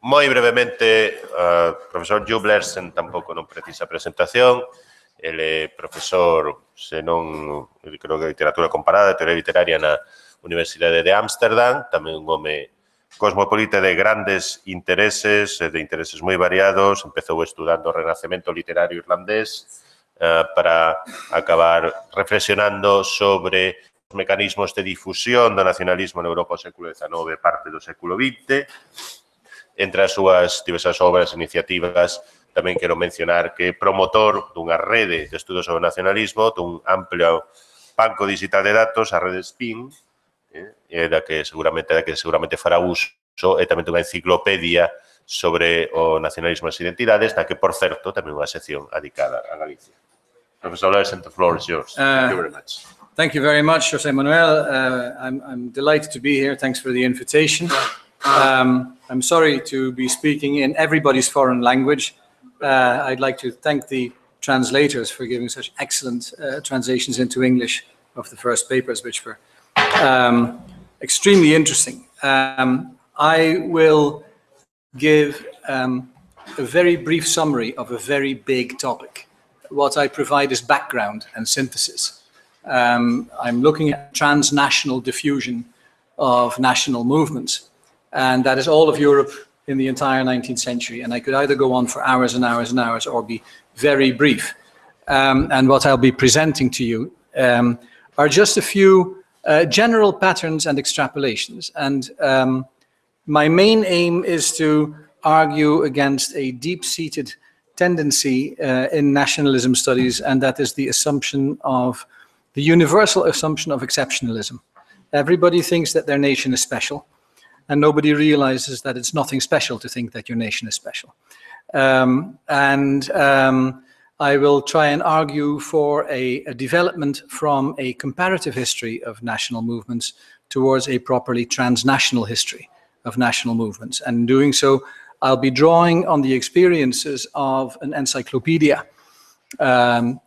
Moi brevemente, profesor Joep Leerssen tampouco non precisa presentación. Ele é profesor, senón, creo que literatura comparada, teoría literaria na Universidade de Ámsterdam, tamén un home cosmopolita de grandes intereses, de intereses moi variados. Empezou estudando o Renacemento literario irlandés para acabar reflexionando sobre os mecanismos de difusión do nacionalismo na Europa do século XIX e parte do século XX. Entre as súas diversas obras e iniciativas, tamén quero mencionar que é promotor dunha rede de estudos sobre o nacionalismo, dun amplio banco digital de datos, a rede SPIN, da que seguramente fará uso, e tamén dunha enciclopedia sobre o nacionalismo e as identidades, na que, por certo, tamén unha sección dedicada a Galicia. Professor Leerssen, the floor is yours. Thank you very much. Thank you very much, José Manuel. I'm delighted to be here. Thanks for the invitation. I'm sorry to be speaking in everybody's foreign language. I'd like to thank the translators for giving such excellent translations into English of the first papers, which were extremely interesting. I will give a very brief summary of a very big topic. What I provide is background and synthesis. I'm looking at transnational diffusion of national movements. And that is all of Europe in the entire 19th century. And I could either go on for hours and hours and hours or be very brief. And what I'll be presenting to you are just a few general patterns and extrapolations. And my main aim is to argue against a deep-seated tendency in nationalism studies, and that is the assumption of, the universal assumption of exceptionalism. Everybody thinks that their nation is special. And nobody realizes that it's nothing special to think that your nation is special. I will try and argue for a development from a comparative history of national movements towards a properly transnational history of national movements. And in doing so, I'll be drawing on the experiences of an encyclopedia and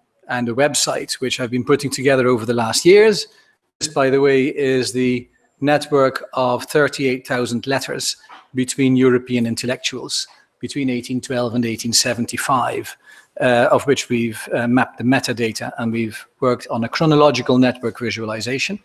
a website, which I've been putting together over the last years. This, by the way, is the network of 38,000 letters between European intellectuals between 1812 and 1875, of which we've mapped the metadata, and we've worked on a chronological network visualization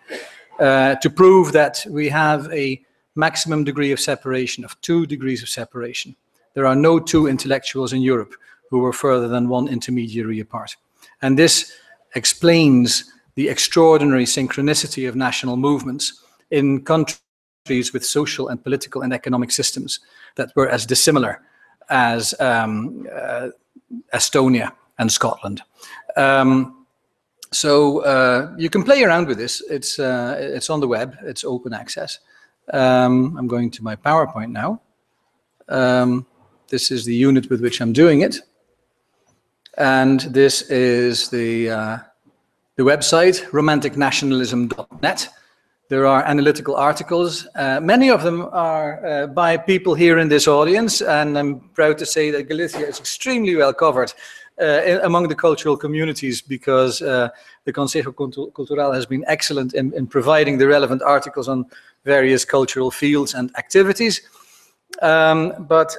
to prove that we have a maximum degree of separation of 2 degrees of separation. There are no 2 intellectuals in Europe who were further than 1 intermediary apart. And this explains the extraordinary synchronicity of national movements in countries with social and political and economic systems that were as dissimilar as Estonia and Scotland. So you can play around with this. It's on the web. It's open access. I'm going to my PowerPoint now. This is the unit with which I'm doing it. And this is the website, romanticnationalism.net. There are analytical articles. Many of them are by people here in this audience, and I'm proud to say that Galicia is extremely well covered among the cultural communities, because the Consejo Cultural has been excellent in providing the relevant articles on various cultural fields and activities. But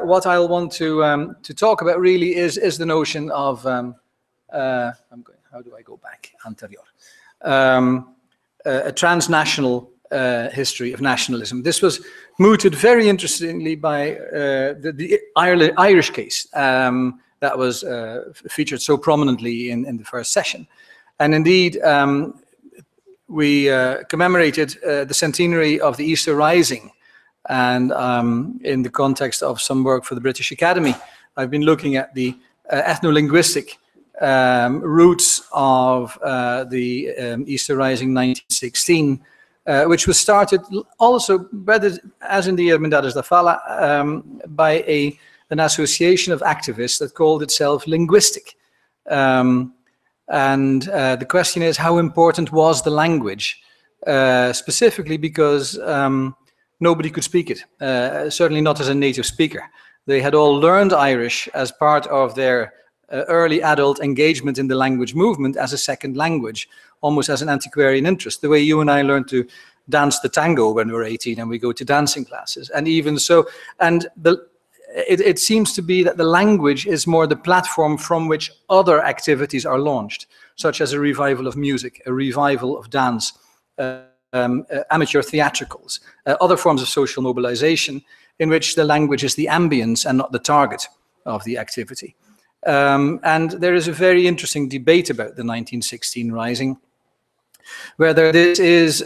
what I'll want to talk about really is the notion of, how do I go back? Anterior. A transnational history of nationalism. This was mooted very interestingly by the Irish case that was featured so prominently in the first session. And indeed, we commemorated the centenary of the Easter Rising. And in the context of some work for the British Academy, I've been looking at the ethno-linguistic roots of the Easter Rising 1916, which was started also, as in the Hermandades da Fala, by an association of activists that called itself linguistic. And the question is, how important was the language? Specifically because nobody could speak it, certainly not as a native speaker. They had all learned Irish as part of their early adult engagement in the language movement as a second language, almost as an antiquarian interest, the way you and I learned to dance the tango when we're 18 and we go to dancing classes. And even so, and it seems to be that the language is more the platform from which other activities are launched, such as a revival of music, a revival of dance, amateur theatricals, other forms of social mobilization in which the language is the ambience and not the target of the activity. And there is a very interesting debate about the 1916 Rising, whether this is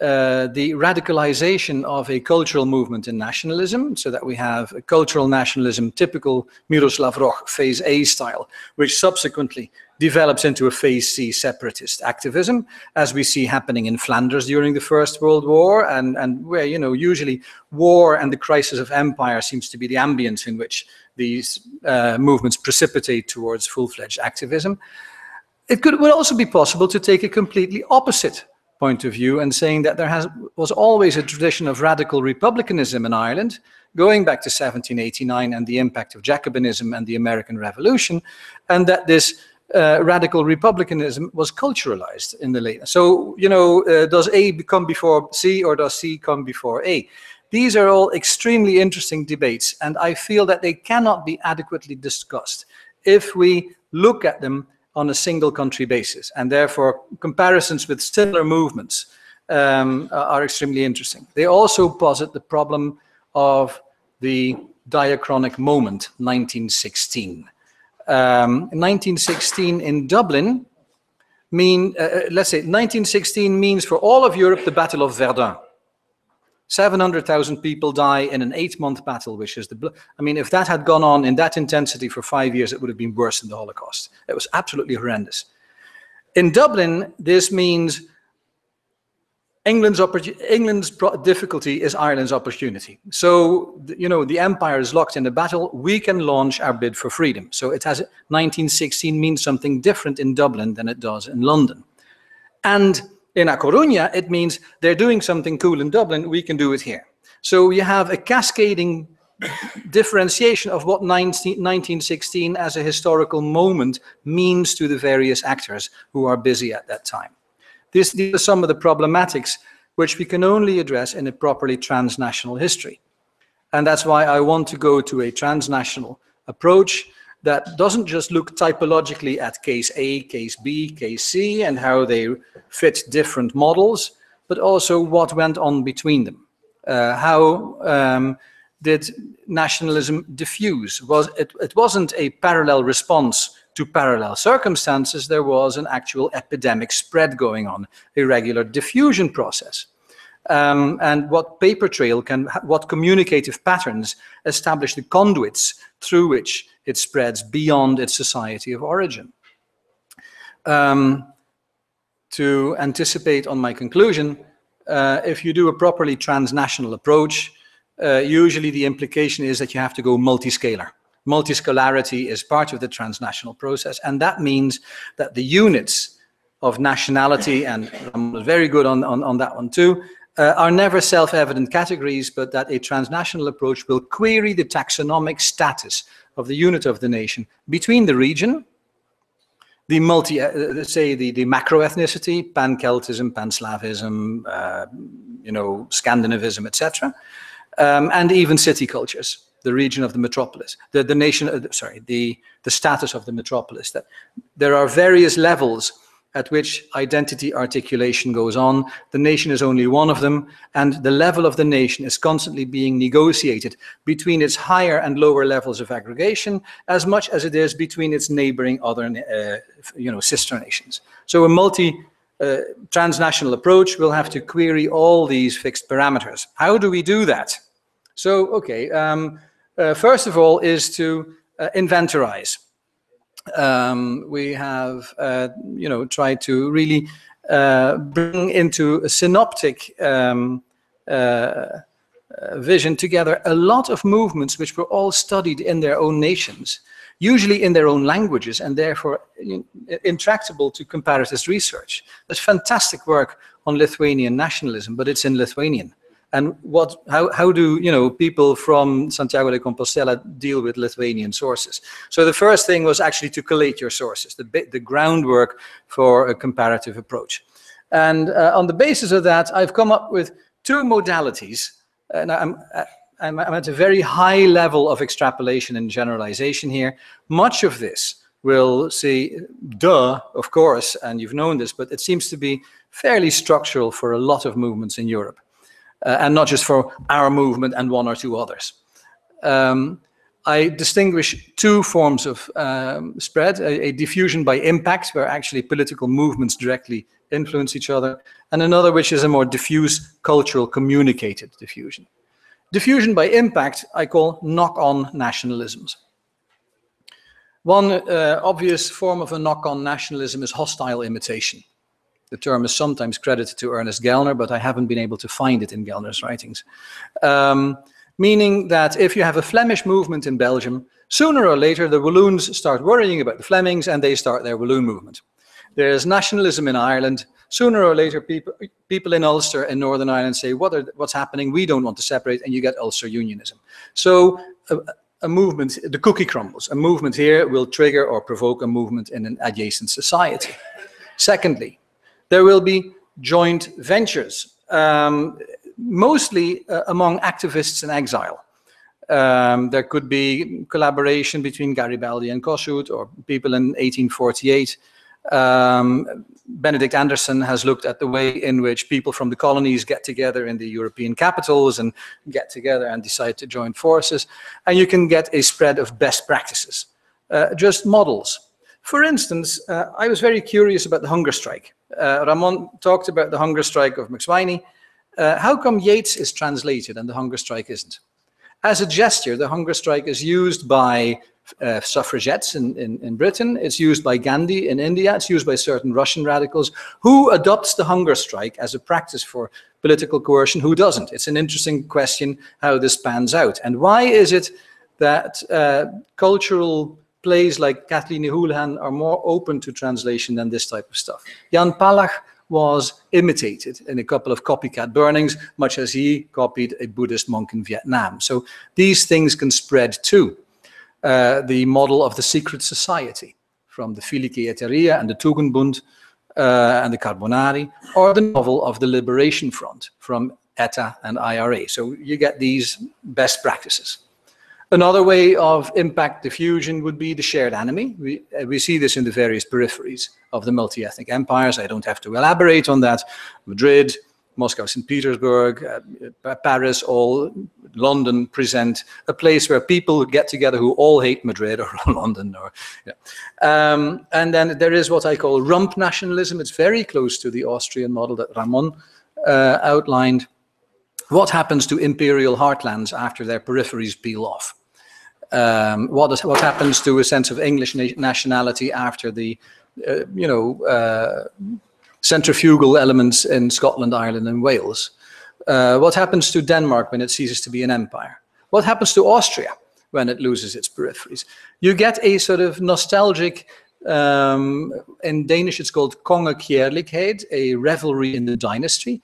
the radicalization of a cultural movement in nationalism, so that we have a cultural nationalism, typical Miroslav Roch phase A style, which subsequently develops into a phase C separatist activism, as we see happening in Flanders during the First World War, and where, you know, usually war and the crisis of empire seems to be the ambience in which these movements precipitate towards full-fledged activism. It would also be possible to take a completely opposite point of view and saying that there was always a tradition of radical republicanism in Ireland, going back to 1789 and the impact of Jacobinism and the American Revolution, and that this radical republicanism was culturalized in the late. So, you know, does A come before C or does C come before A? These are all extremely interesting debates, and I feel that they cannot be adequately discussed if we look at them on a single country basis, and therefore comparisons with similar movements are extremely interesting. They also posit the problem of the diachronic moment, 1916. 1916 in Dublin let's say 1916 means for all of Europe the Battle of Verdun. 700,000 people die in an 8-month battle, which is I mean, if that had gone on in that intensity for 5 years, it would have been worse than the Holocaust. It was absolutely horrendous. In Dublin, this means England's difficulty is Ireland's opportunity. So, you know, the empire is locked in a battle. We can launch our bid for freedom. So it has 1916 means something different in Dublin than it does in London. And in A Coruña, it means they're doing something cool in Dublin, we can do it here. So you have a cascading differentiation of what 1916 as a historical moment means to the various actors who are busy at that time. These are some of the problematics which we can only address in a properly transnational history. And that's why I want to go to a transnational approach that doesn't just look typologically at case A, case B, case C, and how they fit different models, but also what went on between them. How did nationalism diffuse? It wasn't a parallel response to parallel circumstances. There was an actual epidemic spread going on, a regular diffusion process. And what paper trail what communicative patterns establish the conduits through which it spreads beyond its society of origin. To anticipate on my conclusion, if you do a properly transnational approach, usually the implication is that you have to go multiscalar. Multiscalarity is part of the transnational process, and that means that the units of nationality, and I'm very good on that one too, are never self-evident categories, but that a transnational approach will query the taxonomic status of the unit of the nation between the region, the the macro-ethnicity, pan-Celtism, pan-Slavism, you know, Scandinavism, etc., and even city cultures, the region of the metropolis, the status of the metropolis. That there are various levels at which identity articulation goes on. The nation is only one of them, and the level of the nation is constantly being negotiated between its higher and lower levels of aggregation, as much as it is between its neighboring other, you know, sister nations. So a transnational approach will have to query all these fixed parameters. How do we do that? So, okay, first of all is to inventorize. We have, you know, tried to really bring into a synoptic vision together a lot of movements which were all studied in their own nations, usually in their own languages, and therefore intractable to comparatist research. There's fantastic work on Lithuanian nationalism, but it's in Lithuanian. And how do, you know, people from Santiago de Compostela deal with Lithuanian sources? So the first thing was actually to collate your sources, the groundwork for a comparative approach. And on the basis of that, I've come up with two modalities. And I'm at a very high level of extrapolation and generalization here. Much of this will see, of course, and you've known this, but it seems to be fairly structural for a lot of movements in Europe, and not just for our movement and one or two others. I distinguish two forms of spread, a diffusion by impact, where actually political movements directly influence each other, and another which is a more diffuse, cultural, communicated diffusion. Diffusion by impact I call knock-on nationalisms. One obvious form of a knock-on nationalism is hostile imitation. The term is sometimes credited to Ernest Gellner, but I haven't been able to find it in Gellner's writings. Meaning that if you have a Flemish movement in Belgium, sooner or later the Walloons start worrying about the Flemings and they start their Walloon movement. There's nationalism in Ireland. Sooner or later people in Ulster in Northern Ireland say, what's happening? We don't want to separate, and you get Ulster unionism. So a movement, the cookie crumbles. A movement here will trigger or provoke a movement in an adjacent society. Secondly, there will be joint ventures, mostly among activists in exile. There could be collaboration between Garibaldi and Kossuth, or people in 1848. Benedict Anderson has looked at the way in which people from the colonies get together in the European capitals and get together and decide to join forces. And you can get a spread of best practices, just models. For instance, I was very curious about the hunger strike. Ramon talked about the hunger strike of McSwiney. How come Yeats is translated and the hunger strike isn't? As a gesture, the hunger strike is used by suffragettes in Britain, it's used by Gandhi in India, it's used by certain Russian radicals. Who adopts the hunger strike as a practice for political coercion? Who doesn't? It's an interesting question how this pans out. And why is it that cultural plays like Kathleen Houlihan are more open to translation than this type of stuff? Jan Palach was imitated in a couple of copycat burnings, much as he copied a Buddhist monk in Vietnam. So these things can spread too. The model of the secret society, from the Filike Eteria and the Tugendbund and the Carbonari, or the novel of the Liberation Front from ETA and IRA. So you get these best practices. Another way of impact diffusion would be the shared enemy. We see this in the various peripheries of the multi-ethnic empires. I don't have to elaborate on that. Madrid, Moscow, St. Petersburg, Paris, all London present a place where people get together who all hate Madrid or London. Or, yeah. And then there is what I call rump nationalism. It's very close to the Austrian model that Ramon outlined. What happens to imperial heartlands after their peripheries peel off? What happens to a sense of English nationality after the, centrifugal elements in Scotland, Ireland, and Wales? What happens to Denmark when it ceases to be an empire? What happens to Austria when it loses its peripheries? You get a sort of nostalgic, in Danish it's called kongekærlighed, a revelry in the dynasty.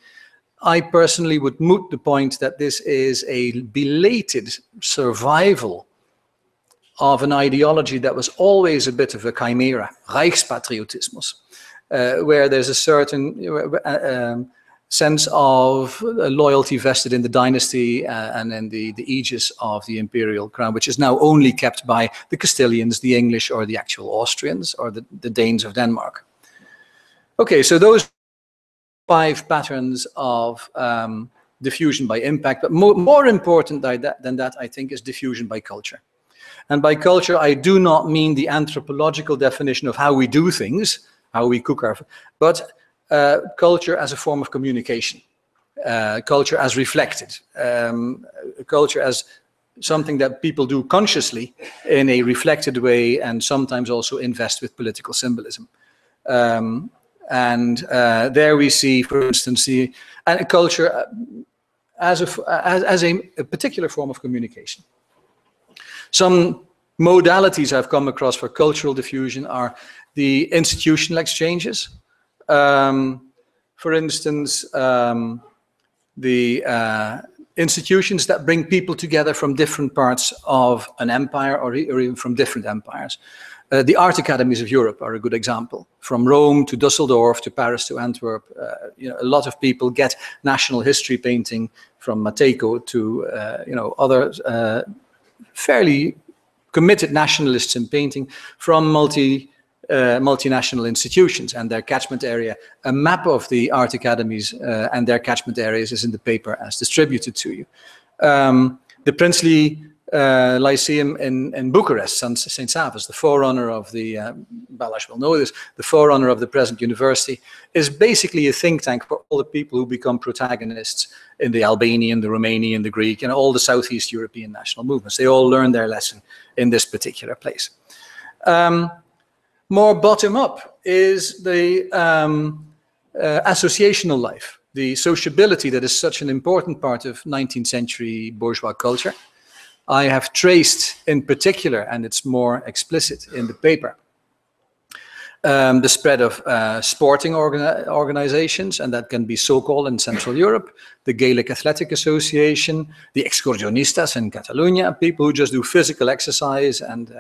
I personally would moot the point that this is a belated survival of an ideology that was always a bit of a chimera, Reichspatriotismus, where there's a certain sense of loyalty vested in the dynasty and in the aegis of the imperial crown, which is now only kept by the Castilians, the English, or the actual Austrians, or the Danes of Denmark. Okay, so those 5 patterns of diffusion by impact, but more important than that, I think, is diffusion by culture. And by culture, I do not mean the anthropological definition of how we do things, how we cook our food, but culture as a form of communication, culture as reflected, culture as something that people do consciously in a reflected way and sometimes also invest with political symbolism. And there we see, for instance, the culture as a particular form of communication. Some modalities I've come across for cultural diffusion are the institutional exchanges. For instance, the institutions that bring people together from different parts of an empire or even from different empires. The art academies of Europe are a good example. From Rome to Dusseldorf to Paris to Antwerp, a lot of people get national history painting from Matejko to other fairly committed nationalists in painting from multinational institutions and their catchment area. A map of the art academies and their catchment areas is in the paper as distributed to you. The Princely Lyceum in Bucharest, St. Savas, the forerunner of the, Backwash will know this, the forerunner of the present university, is basically a think tank for all the people who become protagonists in the Albanian, the Romanian, the Greek, and all the Southeast European national movements. They all learn their lesson in this particular place. More bottom-up is the associational life, the sociability that is such an important part of 19th century bourgeois culture. I have traced in particular, and it's more explicit in the paper, the spread of sporting organizations, and that can be so-called in Central Europe, the Gaelic Athletic Association, the excursionistas in Catalonia, people who just do physical exercise, and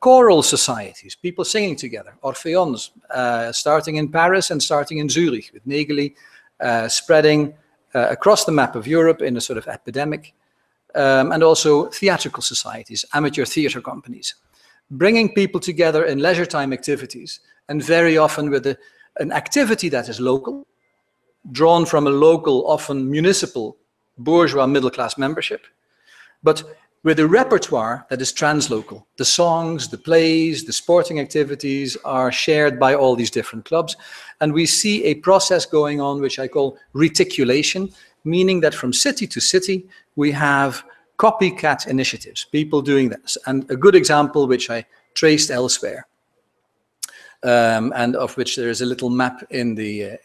choral societies, people singing together, orpheons, starting in Paris and starting in Zurich, with Negeli spreading across the map of Europe in a sort of epidemic. And also theatrical societies, amateur theatre companies, bringing people together in leisure time activities, and very often with an activity that is local, drawn from a local, often municipal, bourgeois middle-class membership, but with a repertoire that is translocal. The songs, the plays, the sporting activities are shared by all these different clubs, and we see a process going on which I call reticulation, meaning that from city to city, we have copycat initiatives, people doing this. And a good example, which I traced elsewhere, and of which there is a little map in the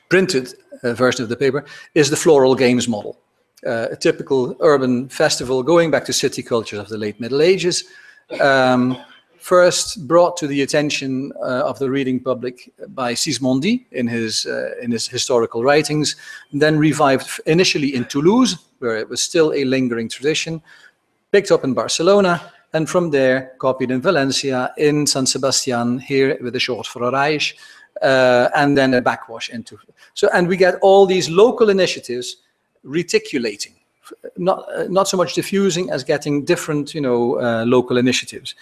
printed version of the paper, is the Floral Games model. A typical urban festival going back to city cultures of the late Middle Ages, first brought to the attention of the reading public by Sismondi in his historical writings, then revived initially in Toulouse, where it was still a lingering tradition, picked up in Barcelona, and from there copied in Valencia, in San Sebastian, here with the short for Reich, and then a backwash into. So, and we get all these local initiatives reticulating, not so much diffusing as getting different, local initiatives.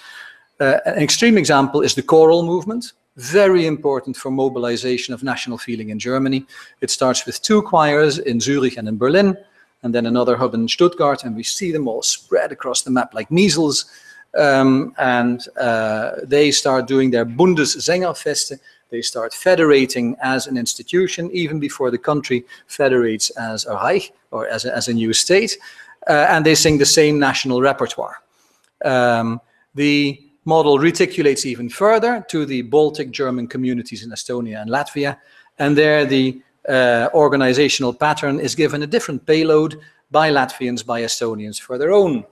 An extreme example is the choral movement, very important for mobilization of national feeling in Germany. It starts with 2 choirs in Zurich and in Berlin, and then another hub in Stuttgart, and we see them all spread across the map like measles. They start doing their Bundessängerfeste. They start federating as an institution, even before the country federates as a Reich, or as a new state, and they sing the same national repertoire. The model reticulates even further to the Baltic German communities in Estonia and Latvia, and there the organizational pattern is given a different payload by Latvians, by Estonians for their own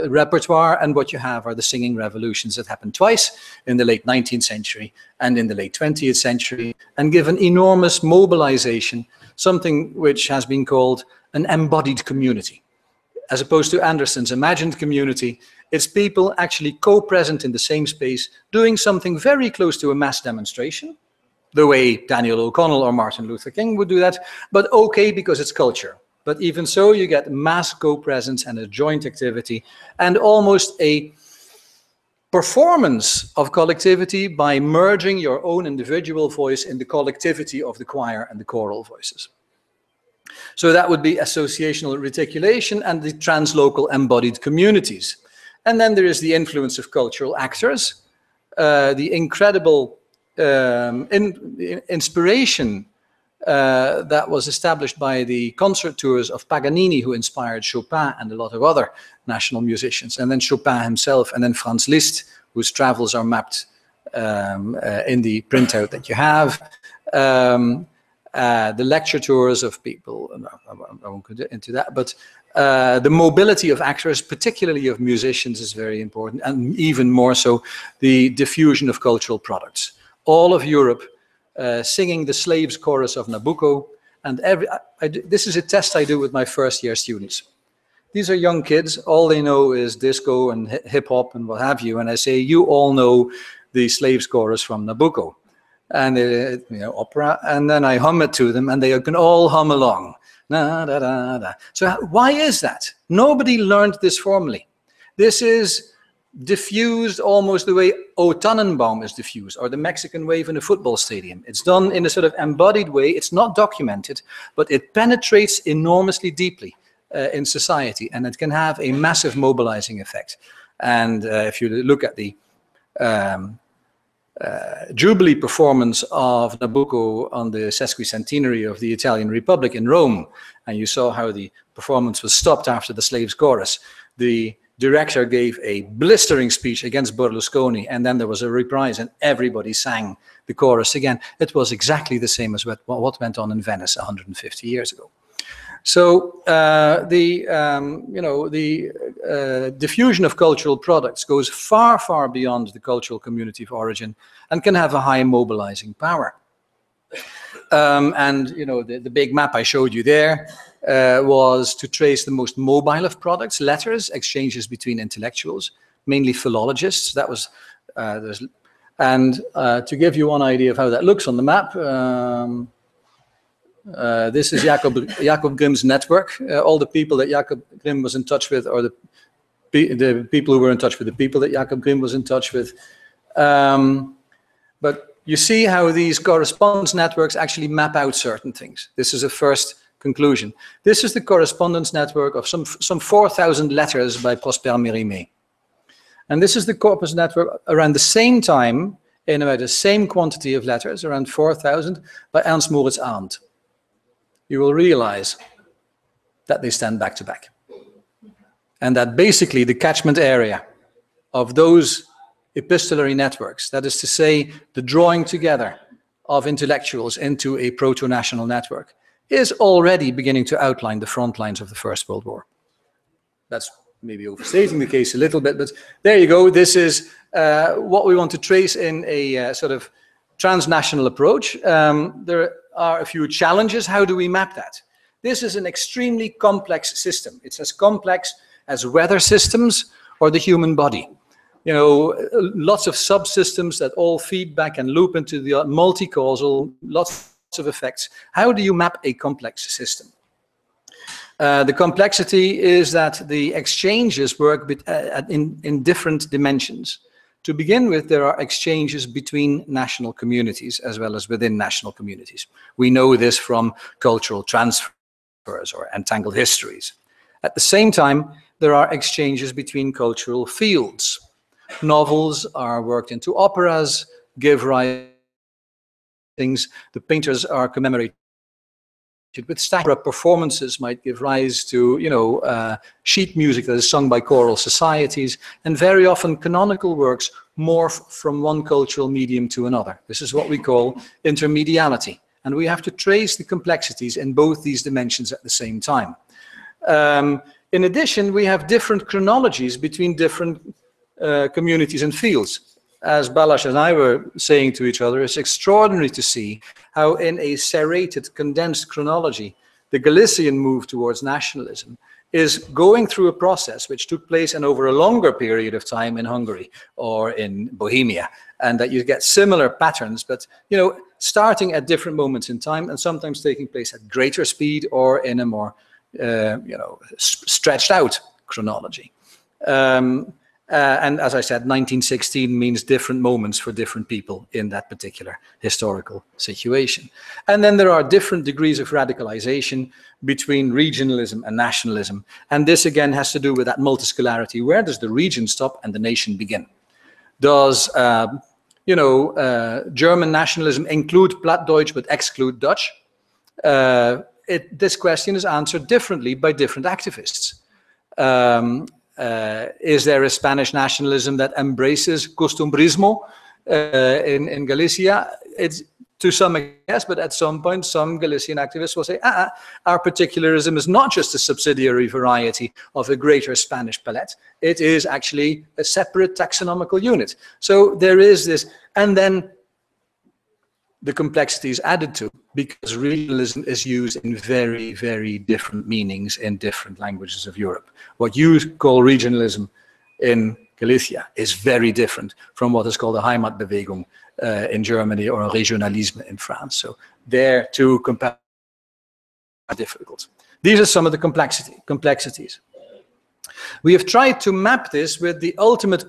repertoire, and what you have are the singing revolutions that happened twice in the late 19th century and in the late 20th century, and give an enormous mobilization, something which has been called an embodied community. As opposed to Anderson's imagined community, it's people actually co-present in the same space, doing something very close to a mass demonstration, the way Daniel O'Connell or Martin Luther King would do that, but okay, because it's culture. But even so, you get mass co-presence and a joint activity, and almost a performance of collectivity by merging your own individual voice in the collectivity of the choir and the choral voices. So that would be associational reticulation and the translocal embodied communities. And then there is the influence of cultural actors, the incredible inspiration that was established by the concert tours of Paganini, who inspired Chopin and a lot of other national musicians, and then Chopin himself, and then Franz Liszt, whose travels are mapped in the printout that you have. The lecture tours of people, I won't go into that, but the mobility of actors, particularly of musicians, is very important, and even more so, the diffusion of cultural products. All of Europe singing the Slaves chorus of Nabucco, and this is a test I do with my first-year students. These are young kids. All they know is disco and hip hop and what have you. And I say, you all know the Slaves chorus from Nabucco, and opera. And then I hum it to them, and they can all hum along. Na, da, da, da. So why is that? Nobody learned this formally. This is diffused almost the way O Tannenbaum is diffused, or the Mexican wave in a football stadium. It's done in a sort of embodied way. It's not documented, but it penetrates enormously deeply in society, and it can have a massive mobilizing effect. And if you look at the Jubilee performance of Nabucco on the sesquicentenary of the Italian Republic in Rome, and you saw how the performance was stopped after the Slaves chorus, the director gave a blistering speech against Berlusconi, and then there was a reprise and everybody sang the chorus again. It was exactly the same as what went on in Venice 150 years ago. So the diffusion of cultural products goes far, far beyond the cultural community of origin and can have a high mobilizing power. And the big map I showed you there was to trace the most mobile of products, letters, exchanges between intellectuals, mainly philologists. That was to give you one idea of how that looks on the map. This is Jacob Grimm's network. All the people that Jacob Grimm was in touch with, or the people who were in touch with the people that Jacob Grimm was in touch with. But you see how these correspondence networks actually map out certain things. This is a first conclusion. This is the correspondence network of some 4,000 letters by Prosper Mérimée. And this is the corpus network around the same time, in about the same quantity of letters, around 4,000, by Ernst Moritz Arndt. You will realize that they stand back to back. And that basically the catchment area of those epistolary networks, that is to say, the drawing together of intellectuals into a proto-national network, is already beginning to outline the front lines of the First World War. That's maybe overstating the case a little bit, but there you go. This is what we want to trace in a sort of transnational approach. There are a few challenges. How do we map that? This is an extremely complex system. It's as complex as weather systems or the human body. Lots of subsystems that all feed back and loop into the multi-causal, lots of effects. How do you map a complex system? The complexity is that the exchanges work in different dimensions. To begin with, there are exchanges between national communities as well as within national communities. We know this from cultural transfers or entangled histories. At the same time, there are exchanges between cultural fields. Novels are worked into operas, give rise to things. The painters are commemorated with stacks. Performances might give rise to, sheet music that is sung by choral societies, and very often canonical works morph from one cultural medium to another. This is what we call intermediality, and we have to trace the complexities in both these dimensions at the same time. In addition, we have different chronologies between different communities and fields. As Backwash and I were saying to each other, it's extraordinary to see how in a serrated, condensed chronology, the Galician move towards nationalism is going through a process which took place and over a longer period of time in Hungary or in Bohemia, and that you get similar patterns, but starting at different moments in time and sometimes taking place at greater speed or in a more stretched out chronology. And as I said, 1916 means different moments for different people in that particular historical situation. And then there are different degrees of radicalization between regionalism and nationalism. And this again has to do with that multiscalarity. Where does the region stop and the nation begin? Does, German nationalism include Plattdeutsch but exclude Dutch? This question is answered differently by different activists. Is there a Spanish nationalism that embraces costumbrismo in Galicia? It's to some extent, but at some point, some Galician activists will say, our particularism is not just a subsidiary variety of a greater Spanish palette. It is actually a separate taxonomical unit. So there is this, and then the complexity is added to because regionalism is used in very, very different meanings in different languages of Europe. What you call regionalism in Galicia is very different from what is called a Heimatbewegung in Germany or a Regionalisme in France. So there too, compare are difficult. These are some of the complexities. We have tried to map this with the ultimate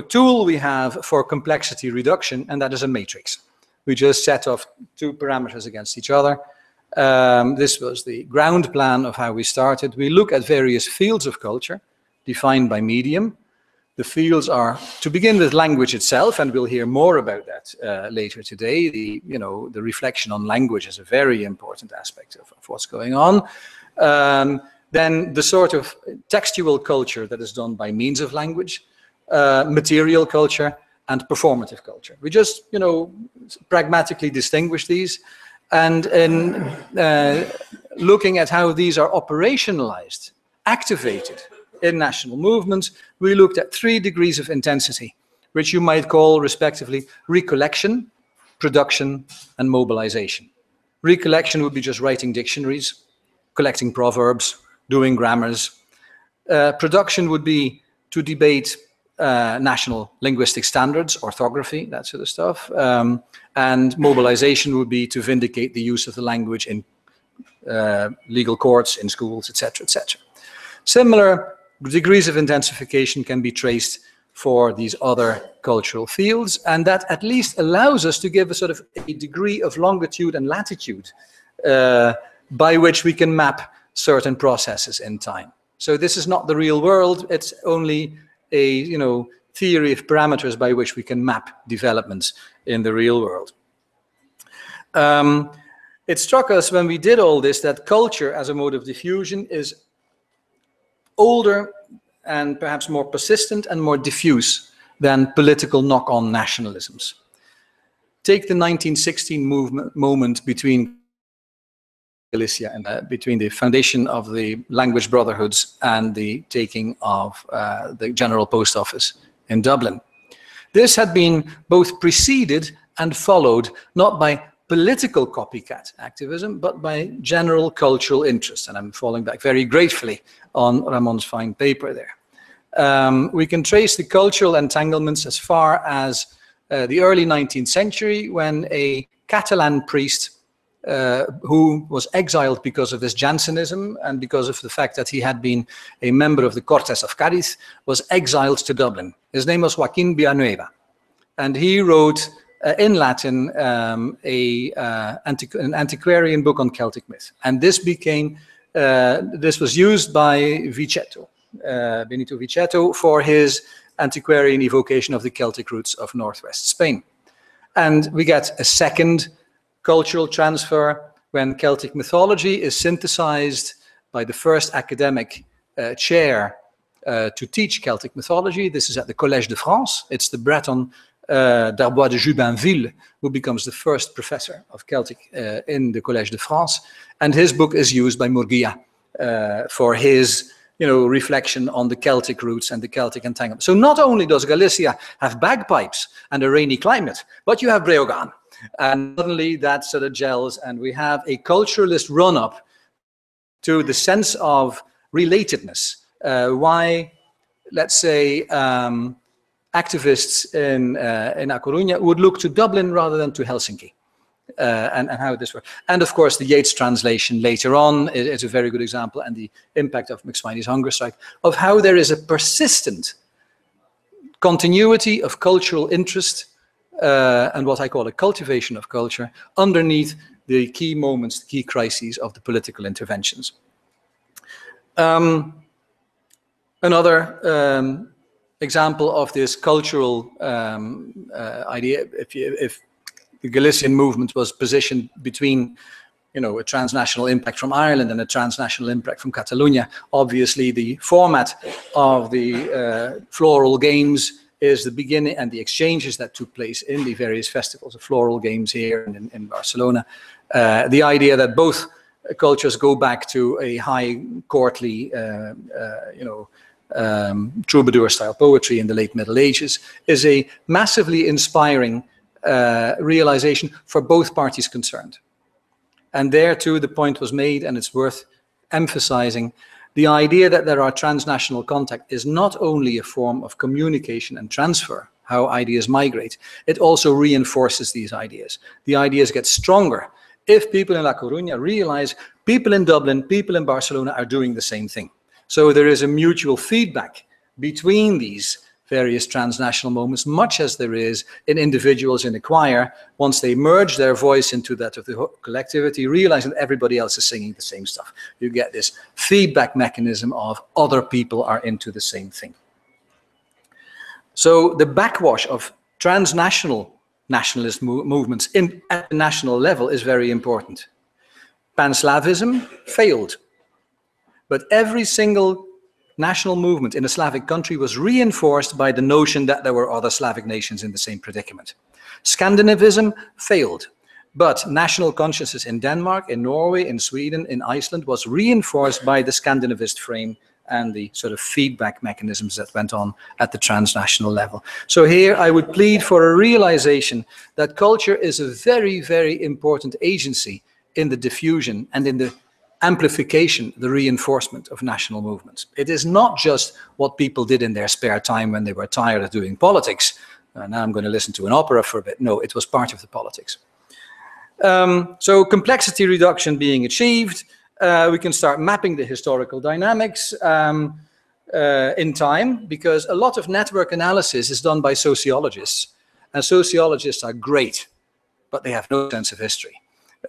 tool we have for complexity reduction, and that is a matrix. We just set off two parameters against each other. This was the ground plan of how we started. We look at various fields of culture defined by medium. The fields are, to begin with, language itself, and we'll hear more about that later today. The reflection on language is a very important aspect of what's going on. Then the sort of textual culture that is done by means of language, material culture, and performative culture. We just, pragmatically distinguish these. And in looking at how these are operationalized, activated in national movements, we looked at 3 degrees of intensity, which you might call, respectively, recollection, production, and mobilization. Recollection would be just writing dictionaries, collecting proverbs, doing grammars. Production would be to debate national linguistic standards, orthography, that sort of stuff. And mobilization would be to vindicate the use of the language in legal courts, in schools, etc., etc. Similar degrees of intensification can be traced for these other cultural fields, and that at least allows us to give a sort of a degree of longitude and latitude by which we can map certain processes in time. So this is not the real world, it's only a theory of parameters by which we can map developments in the real world. It struck us when we did all this that culture as a mode of diffusion is older and perhaps more persistent and more diffuse than political knock-on nationalisms. Take the 1916 moment between Galicia and between the foundation of the language brotherhoods and the taking of the General Post Office in Dublin. This had been both preceded and followed not by political copycat activism, but by general cultural interest. And I'm falling back very gratefully on Ramon's fine paper there. We can trace the cultural entanglements as far as the early 19th century, when a Catalan priest who was exiled because of his Jansenism and because of the fact that he had been a member of the Cortes of Cádiz, was exiled to Dublin. His name was Joaquín Villanueva, and he wrote in Latin an antiquarian book on Celtic myth. And this became, this was used by Vicetto, Benito Vicetto, for his antiquarian evocation of the Celtic roots of northwest Spain. And we get a second cultural transfer when Celtic mythology is synthesized by the first academic chair to teach Celtic mythology. This is at the Collège de France. It's the Breton Darbois de Jubainville who becomes the first professor of Celtic in the Collège de France. And his book is used by Murguia for his reflection on the Celtic roots and the Celtic entanglement. So not only does Galicia have bagpipes and a rainy climate, but you have Breogán. And suddenly that sort of gels, and we have a culturalist run-up to the sense of relatedness. Why, let's say, activists in A Coruña would look to Dublin rather than to Helsinki, and how this works. And of course, the Yeats translation later on is a very good example, and the impact of McSwiney's hunger strike, of how there is a persistent continuity of cultural interest and what I call a cultivation of culture underneath the key moments, the key crises of the political interventions. Another example of this cultural idea, if the Galician movement was positioned between a transnational impact from Ireland and a transnational impact from Catalonia, obviously the format of the floral games is the beginning, and the exchanges that took place in the various festivals of floral games here and in Barcelona. The idea that both cultures go back to a high courtly, troubadour-style poetry in the late Middle Ages is a massively inspiring realization for both parties concerned. And there too the point was made, and it's worth emphasizing, the idea that there are transnational contact is not only a form of communication and transfer, how ideas migrate, it also reinforces these ideas. The ideas get stronger if people in La Coruña realize people in Dublin, people in Barcelona are doing the same thing. So there is a mutual feedback between these various transnational moments, much as there is in individuals in a choir, once they merge their voice into that of the collectivity, realizing that everybody else is singing the same stuff. You get this feedback mechanism of other people are into the same thing. So the backwash of transnational nationalist movements at the national level is very important. Pan-Slavism failed, but every single national movement in a Slavic country was reinforced by the notion that there were other Slavic nations in the same predicament. Scandinavism failed, but national consciousness in Denmark, in Norway, in Sweden, in Iceland was reinforced by the Scandinavist frame and the sort of feedback mechanisms that went on at the transnational level. So here I would plead for a realization that culture is a very, very important agency in the diffusion and in the amplification, the reinforcement of national movements. It is not just what people did in their spare time when they were tired of doing politics. Now I'm going to listen to an opera for a bit. No, it was part of the politics. So complexity reduction being achieved, we can start mapping the historical dynamics in time, because a lot of network analysis is done by sociologists. And sociologists are great, but they have no sense of history.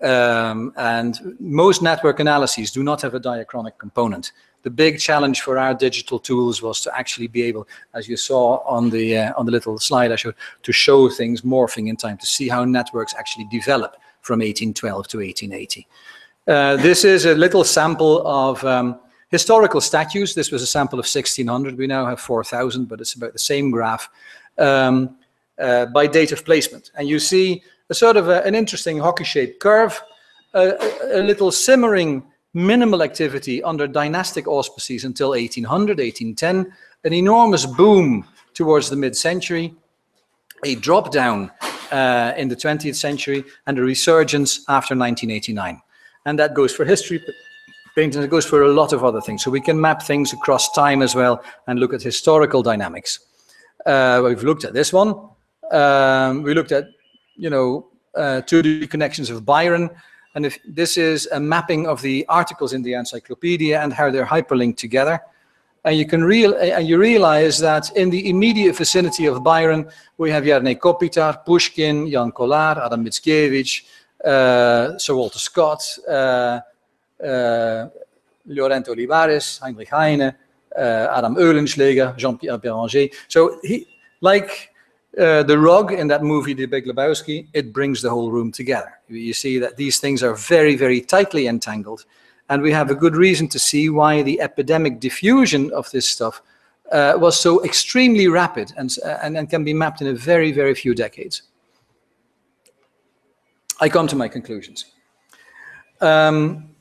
And most network analyses do not have a diachronic component. The big challenge for our digital tools was to actually be able, as you saw on the little slide I showed, to show things morphing in time, to see how networks actually develop from 1812 to 1880. This is a little sample of historical statues. This was a sample of 1600. We now have 4,000, but it's about the same graph by date of placement. And you see a sort of an interesting hockey-shaped curve, a little simmering minimal activity under dynastic auspices until 1800, 1810, an enormous boom towards the mid-century, a drop down in the 20th century, and a resurgence after 1989. And that goes for history painting, it goes for a lot of other things. So we can map things across time as well and look at historical dynamics. We've looked at this one. We looked at, you know, 2D connections of Byron. And if this is a mapping of the articles in the encyclopedia and how they're hyperlinked together. And you can realize that in the immediate vicinity of Byron, we have Jarno Kopitar, Pushkin, Jan Kolar, Adam Mickiewicz, Sir Walter Scott, Llorente Olivares, Heinrich Heine, Adam Eulenschläger, Jean-Pierre Béranger. So he, like the rug in that movie, The Big Lebowski, it brings the whole room together. You see that these things are very, very tightly entangled. And we have a good reason to see why the epidemic diffusion of this stuff was so extremely rapid and can be mapped in a very, very few decades. I come to my conclusions. When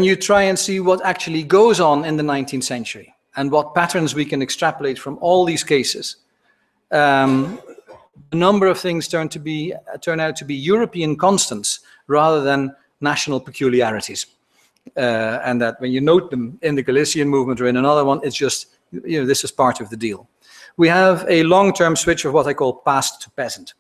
you try and see what actually goes on in the 19th century and what patterns we can extrapolate from all these cases, a number of things turn out to be European constants rather than national peculiarities. And that when you note them in the Galician movement or in another one, it's just, you know, this is part of the deal. We have a long-term switch of what I call past to present.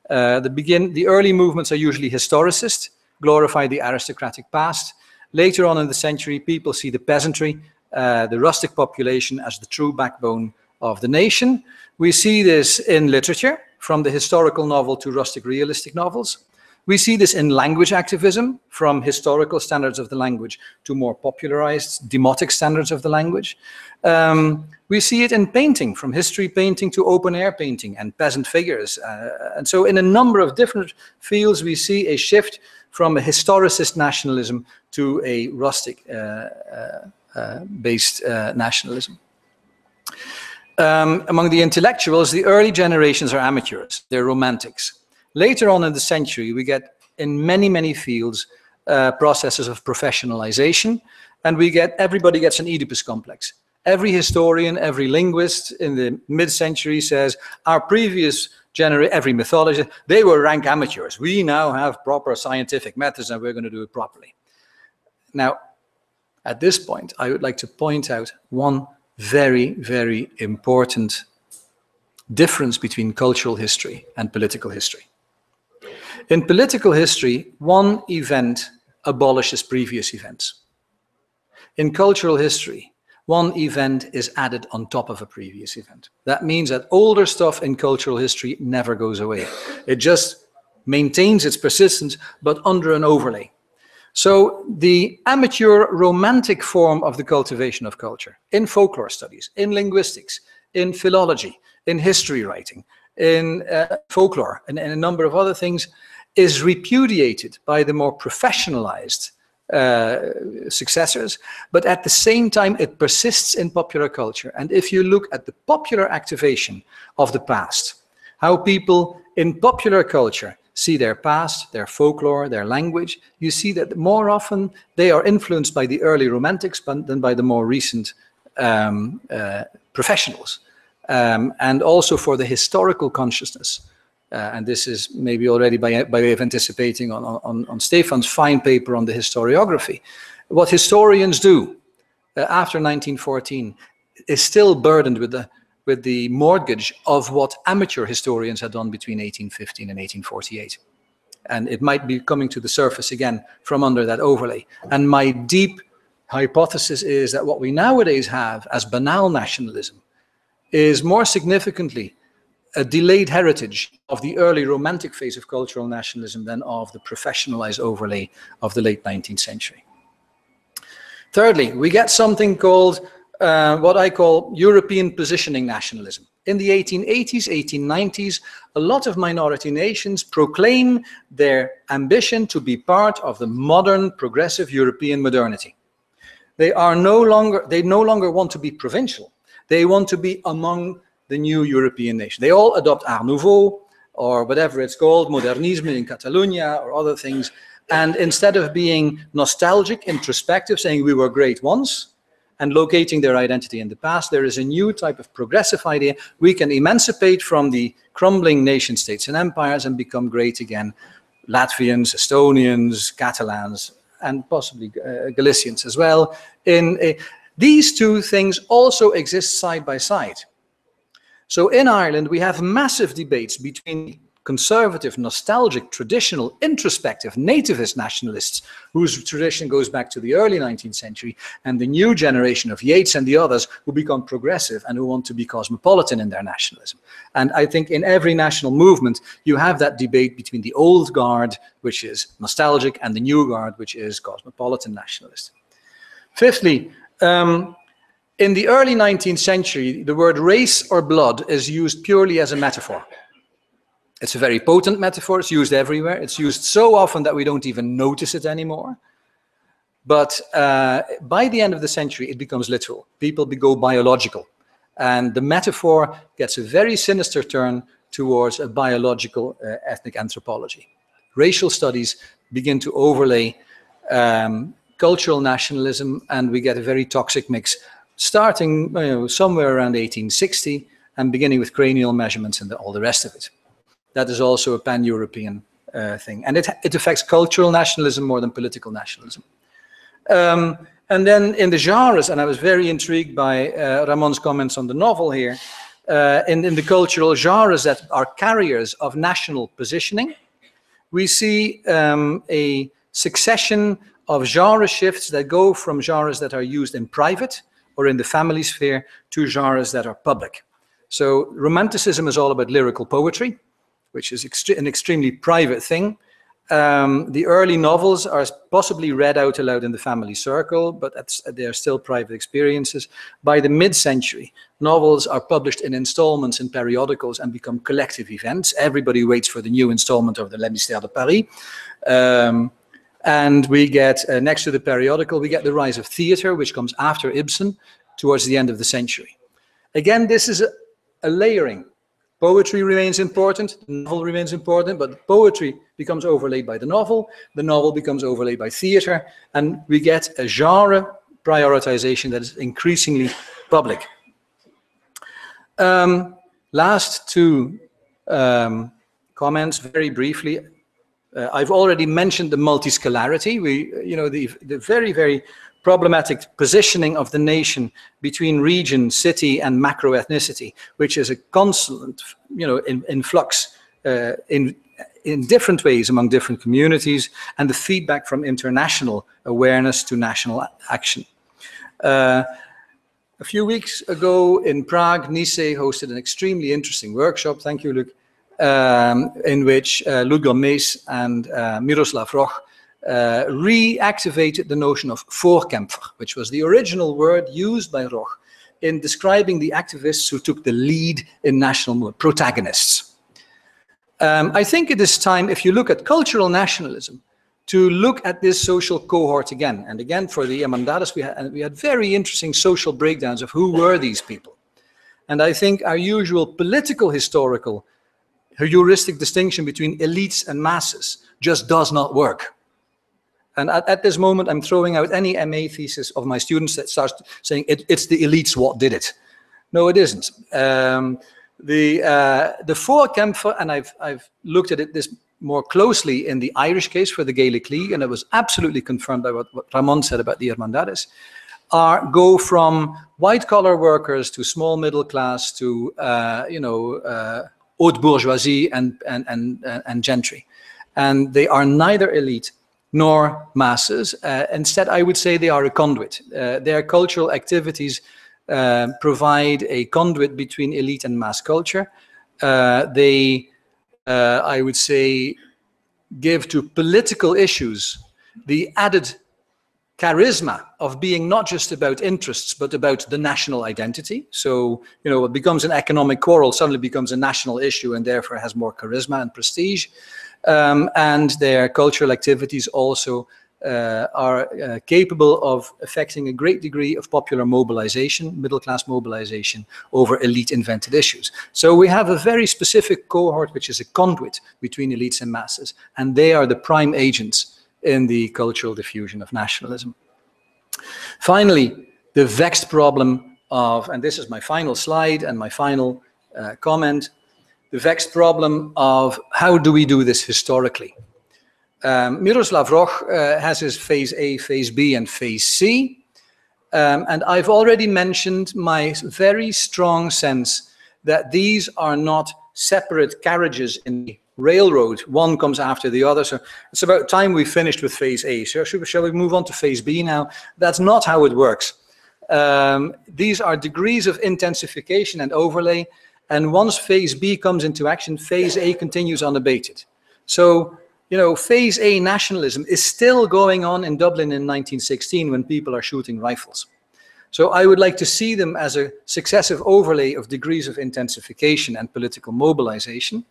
The early movements are usually historicist, glorify the aristocratic past. Later on in the century, people see the peasantry, the rustic population as the true backbone of the nation. We see this in literature, from the historical novel to rustic realistic novels. We see this in language activism, from historical standards of the language to more popularized demotic standards of the language. We see it in painting, from history painting to open-air painting and peasant figures. And so in a number of different fields, we see a shift from a historicist nationalism to a rustic-based nationalism. Among the intellectuals, the early generations are amateurs, they're romantics. Later on in the century, we get, in many, many fields, processes of professionalization, and everybody gets an Oedipus complex. Every historian, every linguist in the mid-century says our previous generation, every mythologist, they were rank amateurs. We now have proper scientific methods and we're going to do it properly. Now, at this point, I would like to point out one very, very important difference between cultural history and political history. In political history, one event abolishes previous events. In cultural history, one event is added on top of a previous event. That means that older stuff in cultural history never goes away. It just maintains its persistence, but under an overlay. So the amateur romantic form of the cultivation of culture, in folklore studies, in linguistics, in philology, in history writing, in folklore, and a number of other things, is repudiated by the more professionalized successors, but at the same time it persists in popular culture. And if you look at the popular activation of the past, how people in popular culture see their past, their folklore, their language, you see that more often they are influenced by the early romantics than by the more recent professionals. And also for the historical consciousness. And this is maybe already by way of anticipating on Stefan's fine paper on the historiography. What historians do after 1914 is still burdened with the mortgage of what amateur historians had done between 1815 and 1848. And it might be coming to the surface again from under that overlay. And my deep hypothesis is that what we nowadays have as banal nationalism is more significantly a delayed heritage of the early romantic phase of cultural nationalism than of the professionalized overlay of the late 19th century. Thirdly, we get something called what I call European positioning nationalism. In the 1880s, 1890s, a lot of minority nations proclaim their ambition to be part of the modern progressive European modernity. They no longer want to be provincial. They want to be among the new European nation. They all adopt Art Nouveau, or whatever it's called, Modernisme in Catalonia, or other things. And instead of being nostalgic, introspective, saying we were great once, and locating their identity in the past, there is a new type of progressive idea. We can emancipate from the crumbling nation states and empires and become great again. Latvians, Estonians, Catalans, and possibly Galicians as well. These two things also exist side by side. So in Ireland, we have massive debates between conservative, nostalgic, traditional, introspective, nativist nationalists, whose tradition goes back to the early 19th century, and the new generation of Yeats and the others who become progressive and who want to be cosmopolitan in their nationalism. And I think in every national movement, you have that debate between the old guard, which is nostalgic, and the new guard, which is cosmopolitan nationalist. Fifthly, in the early 19th century, the word race or blood is used purely as a metaphor. It's a very potent metaphor. It's used everywhere. It's used so often that we don't even notice it anymore. But by the end of the century, it becomes literal. People go biological. And the metaphor gets a very sinister turn towards a biological ethnic anthropology. Racial studies begin to overlay cultural nationalism, and we get a very toxic mix, starting somewhere around 1860 and beginning with cranial measurements and all the rest of it. That is also a pan-European thing. And it affects cultural nationalism more than political nationalism. And then in the genres, and I was very intrigued by Ramon's comments on the novel here, in the cultural genres that are carriers of national positioning, we see a succession of genre shifts that go from genres that are used in private or in the family sphere to genres that are public. So Romanticism is all about lyrical poetry, which is an extremely private thing. The early novels are possibly read out aloud in the family circle, but they are still private experiences. By the mid-century, novels are published in installments in periodicals and become collective events. Everybody waits for the new installment of the Les Mystères de Paris. And we get, next to the periodical, we get the rise of theater, which comes after Ibsen, towards the end of the century. Again, this is a layering. Poetry remains important, the novel remains important, but poetry becomes overlaid by the novel becomes overlaid by theater, and we get a genre prioritization that is increasingly public. Last two comments, very briefly. I've already mentioned the multiscalarity. The very, very problematic positioning of the nation between region, city, and macro-ethnicity, which is a constant, in flux in different ways among different communities, and the feedback from international awareness to national action. A few weeks ago in Prague, Nice hosted an extremely interesting workshop, thank you, Luc, in which Ludger Mees and Miroslav Roch reactivated the notion of voorkämpfer, which was the original word used by Roch in describing the activists who took the lead in national movement, protagonists. I think it is time, if you look at cultural nationalism, to look at this social cohort again. And again, for the Irmandades, we had very interesting social breakdowns of who were these people. And I think our usual political historical heuristic distinction between elites and masses just does not work. And at this moment, I'm throwing out any MA thesis of my students that starts saying it's the elites what did it. No, it isn't. The voorkämpfer, and I've looked at it this more closely in the Irish case for the Gaelic League, and it was absolutely confirmed by what Ramon said about the Irmandades, go from white-collar workers to small middle class to haute bourgeoisie and gentry. And they are neither elite nor masses. Instead, I would say they are a conduit. Their cultural activities provide a conduit between elite and mass culture. I would say, give to political issues the added charisma of being not just about interests, but about the national identity. So, what becomes an economic quarrel suddenly becomes a national issue and therefore has more charisma and prestige. And their cultural activities also are capable of affecting a great degree of popular mobilization, middle-class mobilization over elite-invented issues. So we have a very specific cohort which is a conduit between elites and masses, and they are the prime agents in the cultural diffusion of nationalism. Finally, the vexed problem of, and this is my final slide and my final comment, the vexed problem of how do we do this historically? Miroslav Roch has his phase A, phase B, and phase C. And I've already mentioned my very strong sense that these are not separate carriages in the railroad. One comes after the other. So it's about time we finished with phase A. So shall we move on to phase B now? That's not how it works. These are degrees of intensification and overlay. And once phase B comes into action, phase A continues unabated. So, phase A nationalism is still going on in Dublin in 1916 when people are shooting rifles. So I would like to see them as a successive overlay of degrees of intensification and political mobilization.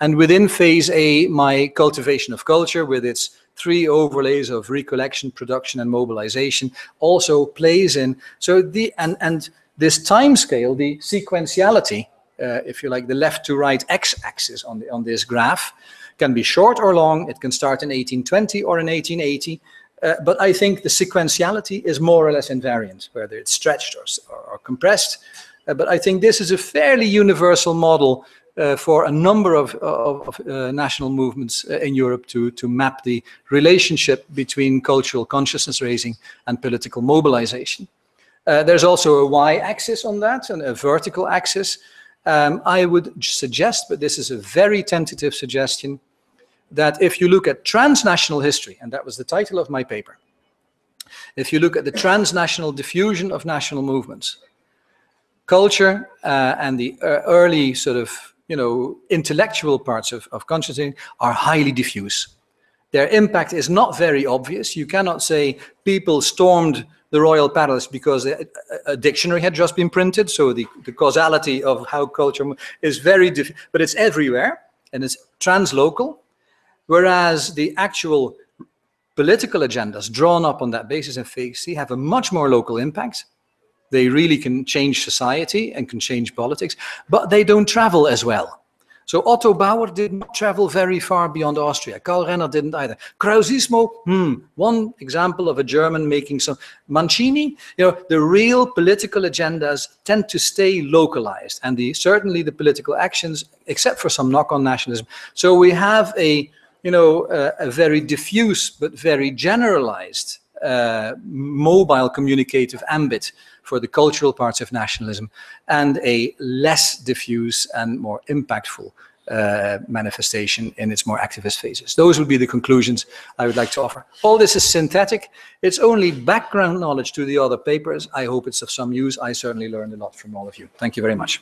And within phase A, my cultivation of culture with its 3 overlays of recollection, production, and mobilization also plays in. So and this time scale, the sequentiality, if you like, the left to right x-axis on this graph, can be short or long. It can start in 1820 or in 1880. But I think the sequentiality is more or less invariant, whether it's stretched or compressed. But I think this is a fairly universal model for a number of national movements in Europe to map the relationship between cultural consciousness raising and political mobilization. There's also a y-axis on that and a vertical axis. I would suggest, but this is a very tentative suggestion, that if you look at transnational history, and that was the title of my paper, if you look at the transnational diffusion of national movements, culture and the early sort of, intellectual parts of consciousness are highly diffuse. Their impact is not very obvious. You cannot say people stormed the royal palace because a dictionary had just been printed. So the causality of how culture is very different, but it's everywhere and it's translocal. Whereas the actual political agendas drawn up on that basis in phase C have a much more local impact. They really can change society and can change politics, but they don't travel as well. So Otto Bauer did not travel very far beyond Austria. Karl Renner didn't either. Krausismo, one example of a German making some. Mancini, the real political agendas tend to stay localized, and certainly the political actions, except for some knock-on nationalism. So we have a very diffuse but very generalized mobile communicative ambit for the cultural parts of nationalism, and a less diffuse and more impactful manifestation in its more activist phases. Those would be the conclusions I would like to offer. All this is synthetic. It's only background knowledge to the other papers. I hope it's of some use. I certainly learned a lot from all of you. Thank you very much.